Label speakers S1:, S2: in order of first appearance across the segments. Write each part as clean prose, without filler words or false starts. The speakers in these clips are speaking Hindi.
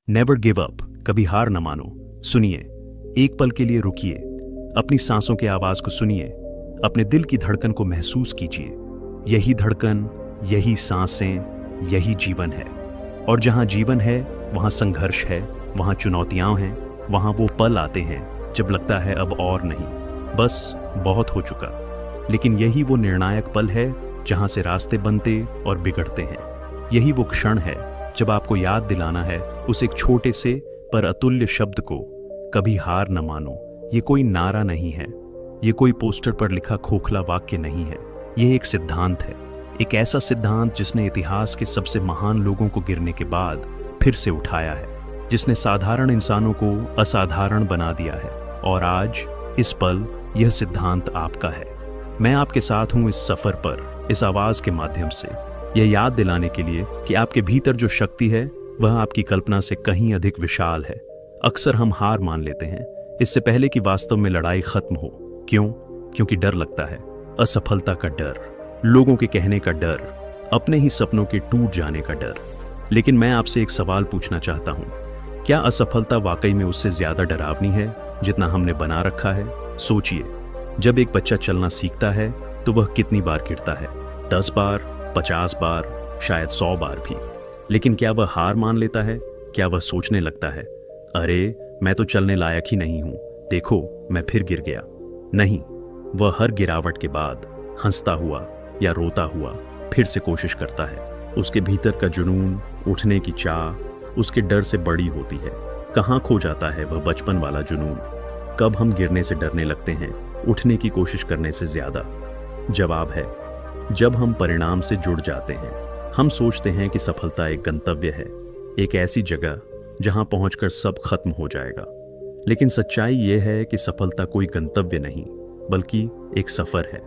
S1: नेवर गिव अप, कभी हार न मानो। सुनिए, एक पल के लिए रुकिए, अपनी सांसों की आवाज को सुनिए, अपने दिल की धड़कन को महसूस कीजिए। यही धड़कन, यही सांसें, यही जीवन है। और जहां जीवन है वहां संघर्ष है, वहां चुनौतियां हैं, वहां वो पल आते हैं जब लगता है अब और नहीं, बस बहुत हो चुका। लेकिन यही वो निर्णायक पल है जहां से रास्ते बनते और बिगड़ते हैं। यही वो क्षण है जब आपको याद दिलाना है उस एक छोटे से पर अतुल्य शब्द को, कभी हार न मानो। ये कोई नारा नहीं है, ये कोई पोस्टर पर लिखा खोखला वाक्य नहीं है, ये एक सिद्धांत है। एक ऐसा सिद्धांत जिसने इतिहास के सबसे महान लोगों को गिरने के बाद फिर से उठाया है, जिसने साधारण इंसानों को असाधारण बना दिया है। और आज इस पल यह सिद्धांत आपका है। मैं आपके साथ हूं इस सफर पर, इस आवाज के माध्यम से, यह याद दिलाने के लिए कि आपके भीतर जो शक्ति है वह आपकी कल्पना से कहीं अधिक विशाल है। अक्सर हम हार मान लेते हैं इससे पहले कि वास्तव में लड़ाई खत्म हो। क्यों? क्योंकि डर लगता है, असफलता का डर, लोगों के कहने का डर, अपने ही सपनों के टूट जाने का डर। लेकिन मैं आपसे एक सवाल पूछना चाहता हूं, क्या असफलता वाकई में उससे ज्यादा डरावनी है जितना हमने बना रखा है? सोचिए, जब एक बच्चा चलना सीखता है तो वह कितनी बार गिरता है? 10 बार, 50 बार, शायद 100 बार भी। लेकिन क्या वह हार मान लेता है? क्या वह सोचने लगता है, अरे मैं तो चलने लायक ही नहीं हूं, देखो मैं फिर गिर गया? नहीं, वह हर गिरावट के बाद हंसता हुआ या रोता हुआ फिर से कोशिश करता है। उसके भीतर का जुनून, उठने की चाह उसके डर से बड़ी होती है। कहाँ खो जाता है वह बचपन वाला जुनून? कब हम गिरने से डरने लगते हैं, उठने की कोशिश करने से ज्यादा? जवाब है, जब हम परिणाम से जुड़ जाते हैं। हम सोचते हैं कि सफलता एक गंतव्य है, एक ऐसी जगह जहां पहुंचकर सब खत्म हो जाएगा। लेकिन सच्चाई यह है कि सफलता कोई गंतव्य नहीं, बल्कि एक सफर है।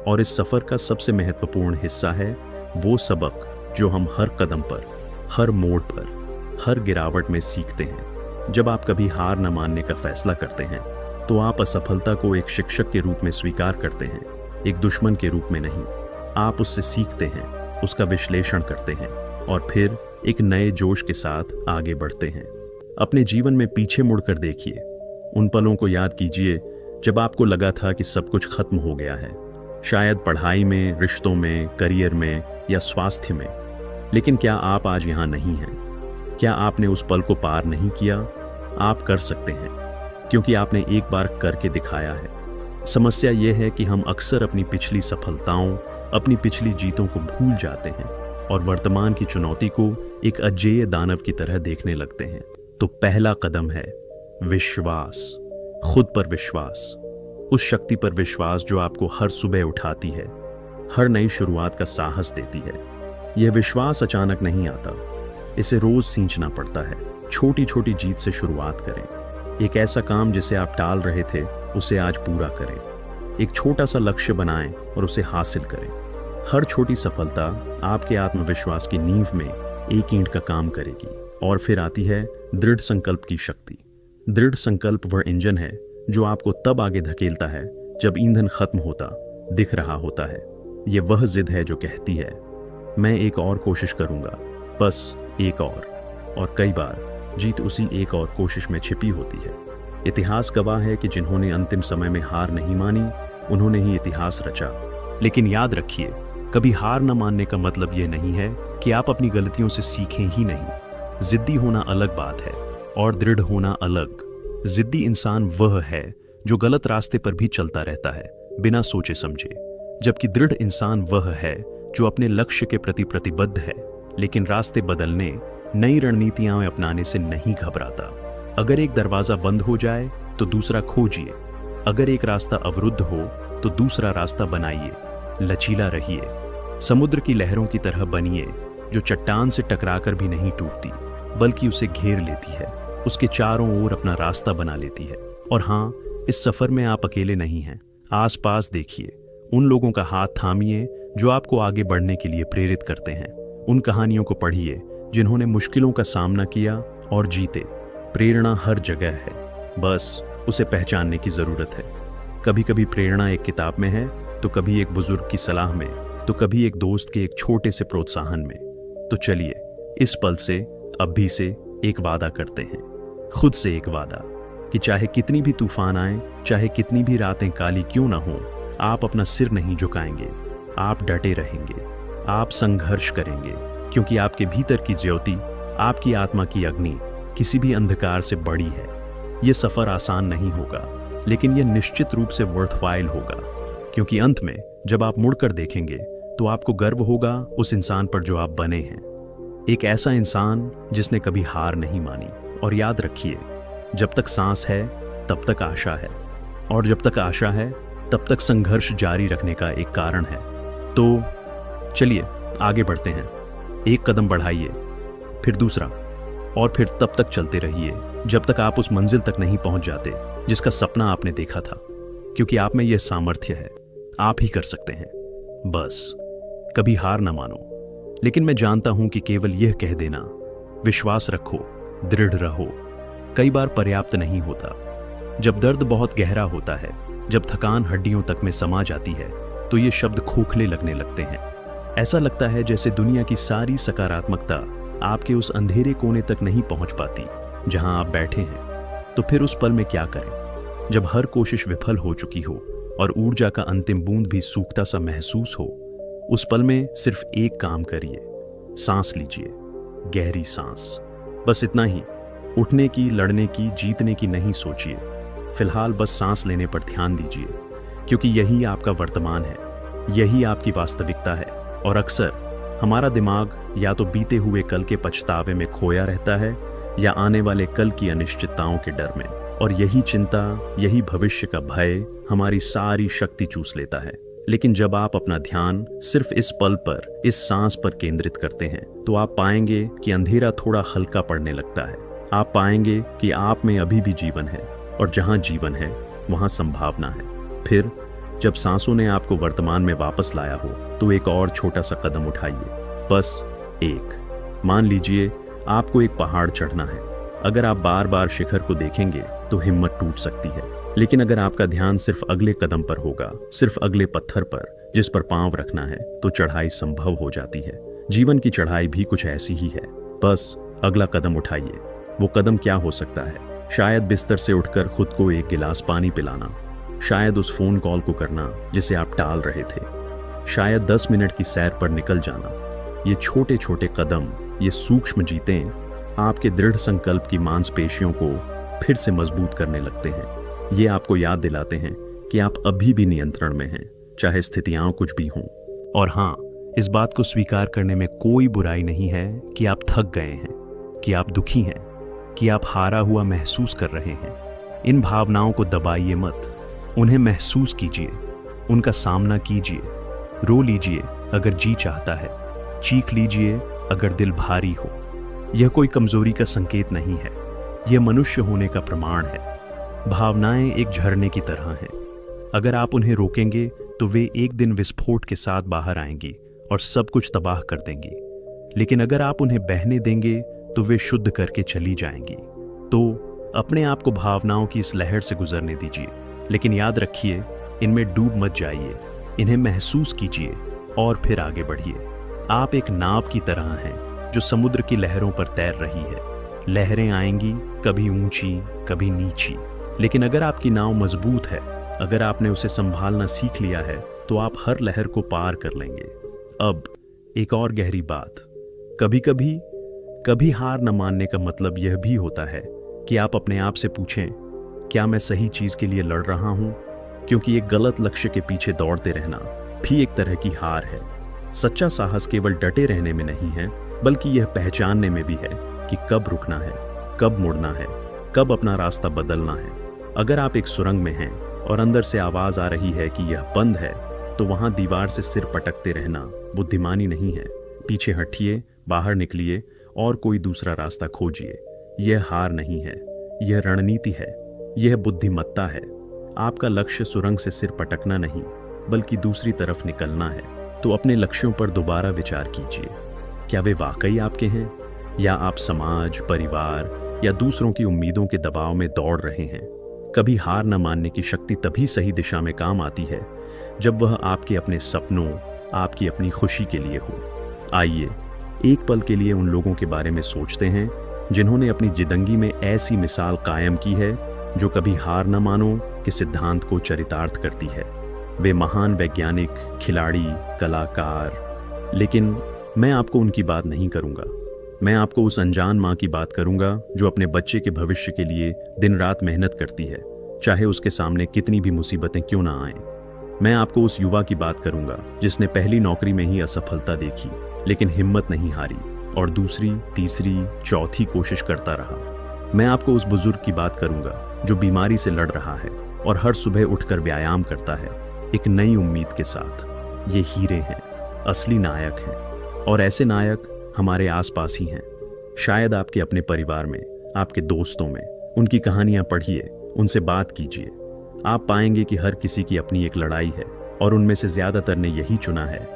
S1: और इस सफर का सबसे महत्वपूर्ण हिस्सा है वो सबक जो हम हर कदम पर, हर मोड़ पर, हर गिरावट में सीखते हैं। जब आप कभी हार न मानने का फैसला करते हैं तो आप असफलता को एक शिक्षक के रूप में स्वीकार करते हैं, एक दुश्मन के रूप में नहीं। आप उससे सीखते हैं, उसका विश्लेषण करते हैं और फिर एक नए जोश के साथ आगे बढ़ते हैं। अपने जीवन में पीछे मुड़कर देखिए, उन पलों को याद कीजिए जब आपको लगा था कि सब कुछ खत्म हो गया है, शायद पढ़ाई में, रिश्तों में, करियर में या स्वास्थ्य में। लेकिन क्या आप आज यहाँ नहीं हैं? क्या आपने उस पल को पार नहीं किया? आप कर सकते हैं, क्योंकि आपने एक बार करके दिखाया है। समस्या यह है कि हम अक्सर अपनी पिछली सफलताओं, अपनी पिछली जीतों को भूल जाते हैं और वर्तमान की चुनौती को एक अजेय दानव की तरह देखने लगते हैं। तो पहला कदम है विश्वास, खुद पर विश्वास, उस शक्ति पर विश्वास जो आपको हर सुबह उठाती है, हर नई शुरुआत का साहस देती है। यह विश्वास अचानक नहीं आता, इसे रोज सींचना पड़ता है। छोटी छोटी जीत से शुरुआत करें। एक ऐसा काम जिसे आप टाल रहे थे उसे आज पूरा करें। एक छोटा सा लक्ष्य बनाएं और उसे हासिल करें। हर छोटी सफलता आपके आत्मविश्वास की नींव में एक ईंट का काम करेगी। और फिर आती है दृढ़ संकल्प की शक्ति। दृढ़ संकल्प वह इंजन है जो आपको तब आगे धकेलता है जब ईंधन खत्म होता दिख रहा होता है। यह वह जिद है जो कहती है, मैं एक और कोशिश करूंगा, बस एक और कई बार जीत उसी एक और कोशिश में छिपी होती है। इतिहास गवाह है कि जिन्होंने अंतिम समय में हार नहीं मानी, उन्होंने ही इतिहास रचा। लेकिन याद रखिए, कभी हार न मानने का मतलब यह नहीं है कि आप अपनी गलतियों से सीखें ही नहीं। जिद्दी होना अलग बात है और दृढ़ होना अलग। जिद्दी इंसान वह है जो गलत रास्ते पर भी चलता रहता है बिना सोचे समझे, जबकि दृढ़ इंसान वह है जो अपने लक्ष्य के प्रति प्रतिबद्ध है, लेकिन रास्ते बदलने, नई रणनीतियां अपनाने से नहीं घबराता। अगर एक दरवाजा बंद हो जाए तो दूसरा खोजिए, अगर एक रास्ता अवरुद्ध हो तो दूसरा रास्ता बनाइए। लचीला रहिए, समुद्र की लहरों की तरह बनिए जो चट्टान से टकराकर भी नहीं टूटती बल्कि उसे घेर लेती है, उसके चारों ओर अपना रास्ता बना लेती है। और हाँ, इस सफर में आप अकेले नहीं हैं। आसपास देखिए, उन लोगों का हाथ थामिए जो आपको आगे बढ़ने के लिए प्रेरित करते हैं। उन कहानियों को पढ़िए जिन्होंने मुश्किलों का सामना किया और जीते। प्रेरणा हर जगह है, बस उसे पहचानने की जरूरत है। कभी कभी प्रेरणा एक किताब में है, तो कभी एक बुजुर्ग की सलाह में, तो कभी एक दोस्त के एक छोटे से प्रोत्साहन में। तो चलिए इस पल से, अभी से एक वादा करते हैं, खुद से एक वादा कि चाहे कितनी भी तूफान आए, चाहे कितनी भी रातें काली क्यों ना हो, आप अपना सिर नहीं झुकाएंगे, आप डटे रहेंगे, आप संघर्ष करेंगे, क्योंकि आपके भीतर की ज्योति, आपकी आत्मा की अग्नि किसी भी अंधकार से बड़ी है। ये सफर आसान नहीं होगा, लेकिन यह निश्चित रूप से वर्थवाइल होगा, क्योंकि अंत में जब आप मुड़कर देखेंगे तो आपको गर्व होगा उस इंसान पर जो आप बने हैं। एक ऐसा इंसान जिसने कभी हार नहीं मानी। और याद रखिए, जब तक सांस है तब तक आशा है, और जब तक आशा है तब तक संघर्ष जारी रखने का एक कारण है। तो चलिए आगे बढ़ते हैं। एक कदम बढ़ाइए, फिर दूसरा, और फिर तब तक चलते रहिए जब तक आप उस मंजिल तक नहीं पहुंच जाते जिसका सपना आपने देखा था, क्योंकि आप में यह सामर्थ्य है, आप ही कर सकते हैं। बस कभी हार ना मानो। लेकिन मैं जानता हूं कि केवल यह कह देना, विश्वास रखो, दृढ़ रहो, कई बार पर्याप्त नहीं होता। जब दर्द बहुत गहरा होता है, जब थकान हड्डियों तक में समा जाती है, तो ये शब्द खोखले लगने लगते हैं। ऐसा लगता है जैसे दुनिया की सारी सकारात्मकता आपके उस अंधेरे कोने तक नहीं पहुंच पाती जहां आप बैठे हैं। तो फिर उस पल में क्या करें, जब हर कोशिश विफल हो चुकी हो और ऊर्जा का अंतिम बूंद भी सूखता सा महसूस हो? उस पल में सिर्फ एक काम करिए, सांस लीजिए, गहरी सांस। बस इतना ही। उठने की, लड़ने की, जीतने की नहीं सोचिए। फिलहाल बस सांस लेने पर ध्यान दीजिए, क्योंकि यही आपका वर्तमान है, यही आपकी वास्तविकता है। और अक्सर हमारा दिमाग या तो बीते हुए कल के पछतावे में खोया रहता है या आने वाले कल की अनिश्चितताओं के डर में। और यही चिंता, यही भविष्य का भय हमारी सारी शक्ति चूस लेता है। लेकिन जब आप अपना ध्यान सिर्फ इस पल पर, इस सांस पर केंद्रित करते हैं, तो आप पाएंगे कि अंधेरा थोड़ा हल्का पड़ने लगता है। आप पाएंगे कि आप में अभी भी जीवन है, और जहां जीवन है वहां संभावना है। फिर जब सांसों ने आपको वर्तमान में वापस लाया हो, तो एक और छोटा सा कदम उठाइए, बस एक। मान लीजिए आपको एक पहाड़ चढ़ना है। अगर आप बार बार शिखर को देखेंगे तो हिम्मत टूट सकती है, लेकिन अगर आपका ध्यान सिर्फ अगले कदम पर होगा, सिर्फ अगले पत्थर पर जिस पर पांव रखना है, तो चढ़ाई संभव हो जाती है। जीवन की चढ़ाई भी कुछ ऐसी ही है। बस अगला कदम उठाइए। वो कदम क्या हो सकता है? शायद बिस्तर से उठकर खुद को एक गिलास पानी पिलाना, शायद उस फोन कॉल को करना जिसे आप टाल रहे थे, शायद 10 मिनट की सैर पर निकल जाना। ये छोटे छोटे कदम, ये सूक्ष्म जीतें आपके दृढ़ संकल्प की मांसपेशियों को फिर से मजबूत करने लगते हैं। ये आपको याद दिलाते हैं कि आप अभी भी नियंत्रण में हैं, चाहे स्थितियां कुछ भी हों। और हाँ, इस बात को स्वीकार करने में कोई बुराई नहीं है कि आप थक गए हैं, कि आप दुखी हैं, कि आप हारा हुआ महसूस कर रहे हैं। इन भावनाओं को दबाइए मत, उन्हें महसूस कीजिए, उनका सामना कीजिए। रो लीजिए अगर जी चाहता है, चीख लीजिए अगर दिल भारी हो। यह कोई कमजोरी का संकेत नहीं है, यह मनुष्य होने का प्रमाण है। भावनाएं एक झरने की तरह हैं। अगर आप उन्हें रोकेंगे तो वे एक दिन विस्फोट के साथ बाहर आएंगी और सब कुछ तबाह कर देंगी। लेकिन अगर आप उन्हें बहने देंगे तो वे शुद्ध करके चली जाएंगी। तो अपने आप को भावनाओं की इस लहर से गुजरने दीजिए, लेकिन याद रखिए, इनमें डूब मत जाइए। इन्हें महसूस कीजिए और फिर आगे बढ़िए। आप एक नाव की तरह हैं जो समुद्र की लहरों पर तैर रही है। लहरें आएंगी, कभी ऊंची, कभी नीची, लेकिन अगर आपकी नाव मजबूत है, अगर आपने उसे संभालना सीख लिया है, तो आप हर लहर को पार कर लेंगे। अब एक और गहरी बात, कभी हार न मानने का मतलब यह भी होता है कि आप अपने आप से पूछें, क्या मैं सही चीज के लिए लड़ रहा हूं? क्योंकि एक गलत लक्ष्य के पीछे दौड़ते रहना भी एक तरह की हार है। सच्चा साहस केवल डटे रहने में नहीं है, बल्कि यह पहचानने में भी है कि कब रुकना है, कब मुड़ना है, कब अपना रास्ता बदलना है। अगर आप एक सुरंग में हैं और अंदर से आवाज आ रही है कि यह बंद है, तो वहां दीवार से सिर पटकते रहना बुद्धिमानी नहीं है। पीछे हटिए, बाहर निकलिए और कोई दूसरा रास्ता खोजिए। यह हार नहीं है, यह रणनीति है, यह बुद्धिमत्ता है। आपका लक्ष्य सुरंग से सिर पटकना नहीं, बल्कि दूसरी तरफ निकलना है। तो अपने लक्ष्यों पर दोबारा विचार कीजिए। क्या वे वाकई आपके हैं, या आप समाज, परिवार या दूसरों की उम्मीदों के दबाव में दौड़ रहे हैं? कभी हार न मानने की शक्ति तभी सही दिशा में काम आती है जब वह आपके अपने सपनों, आपकी अपनी खुशी के लिए हो। आइए एक पल के लिए उन लोगों के बारे में सोचते हैं जिन्होंने अपनी जिंदगी में ऐसी मिसाल कायम की है जो कभी हार न मानो के सिद्धांत को चरितार्थ करती है। वे महान वैज्ञानिक, खिलाड़ी, कलाकार। लेकिन मैं आपको उनकी बात नहीं करूंगा। मैं आपको उस अनजान माँ की बात करूंगा जो अपने बच्चे के भविष्य के लिए दिन रात मेहनत करती है, चाहे उसके सामने कितनी भी मुसीबतें क्यों ना आएं। मैं आपको उस युवा की बात करूंगा जिसने पहली नौकरी में ही असफलता देखी, लेकिन हिम्मत नहीं हारी और दूसरी, तीसरी, चौथी कोशिश करता रहा। मैं आपको उस बुजुर्ग की बात करूंगा जो बीमारी से लड़ रहा है और हर सुबह उठकर व्यायाम करता है, एक नई उम्मीद के साथ। ये हीरे हैं, असली नायक हैं, और ऐसे नायक हमारे आसपास ही हैं। शायद आपके अपने परिवार में, आपके दोस्तों में। उनकी कहानियां पढ़िए, उनसे बात कीजिए। आप पाएंगे कि हर किसी की अपनी एक लड़ाई है और उनमें से ज्यादातर ने यही चुना है,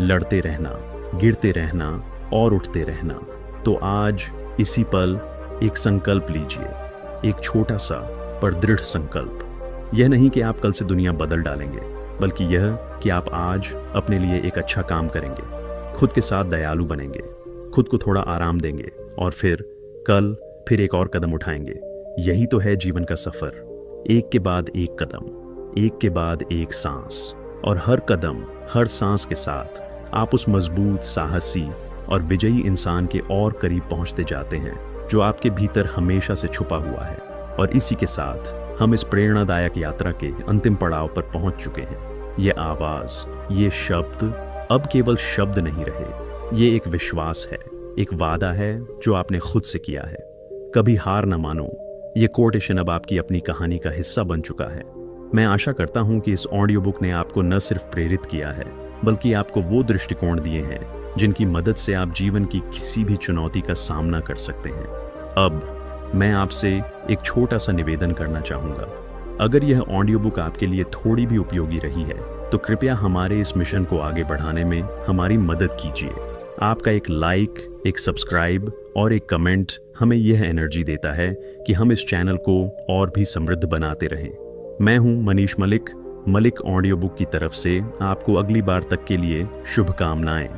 S1: लड़ते रहना, गिरते रहना और उठते रहना। तो आज इसी पल एक संकल्प लीजिए, एक छोटा सा पर दृढ़ संकल्प। यह नहीं कि आप कल से दुनिया बदल डालेंगे, बल्कि यह कि आप आज अपने लिए एक अच्छा काम करेंगे, खुद के साथ दयालु बनेंगे, खुद को थोड़ा आराम देंगे और फिर फिर एक और कदम उठाएंगे। यही तो है जीवन का सफर, एक के बाद एक कदम, एक के बाद एक सांस, और हर कदम, हर सांस के साथ आप उस मजबूत, साहसी और विजयी इंसान के और करीब पहुंचते जाते हैं जो आपके भीतर हमेशा से छुपा हुआ है। और इसी के साथ हम इस प्रेरणादायक यात्रा के अंतिम पड़ाव पर पहुंच चुके हैं। ये आवाज, ये शब्द अब केवल शब्द नहीं रहे, ये एक विश्वास है, एक वादा है जो आपने खुद से किया है। कभी हार न मानो, ये कोटेशन अब आपकी अपनी कहानी का हिस्सा बन चुका है। मैं आशा करता हूं कि इस ऑडियो बुक ने आपको न सिर्फ प्रेरित किया है, बल्कि आपको वो दृष्टिकोण दिए हैं जिनकी मदद से आप जीवन की किसी भी चुनौती का सामना कर सकते हैं। अब मैं आपसे एक छोटा सा निवेदन करना चाहूँगा। अगर यह ऑडियो बुक आपके लिए थोड़ी भी उपयोगी रही है, तो कृपया हमारे इस मिशन को आगे बढ़ाने में हमारी मदद कीजिए। आपका एक लाइक, एक सब्सक्राइब और एक कमेंट हमें यह एनर्जी देता है कि हम इस चैनल को और भी समृद्ध बनाते रहें। मैं हूं मनीष मलिक ऑडियो बुक की तरफ से आपको अगली बार तक के लिए शुभकामनाएं।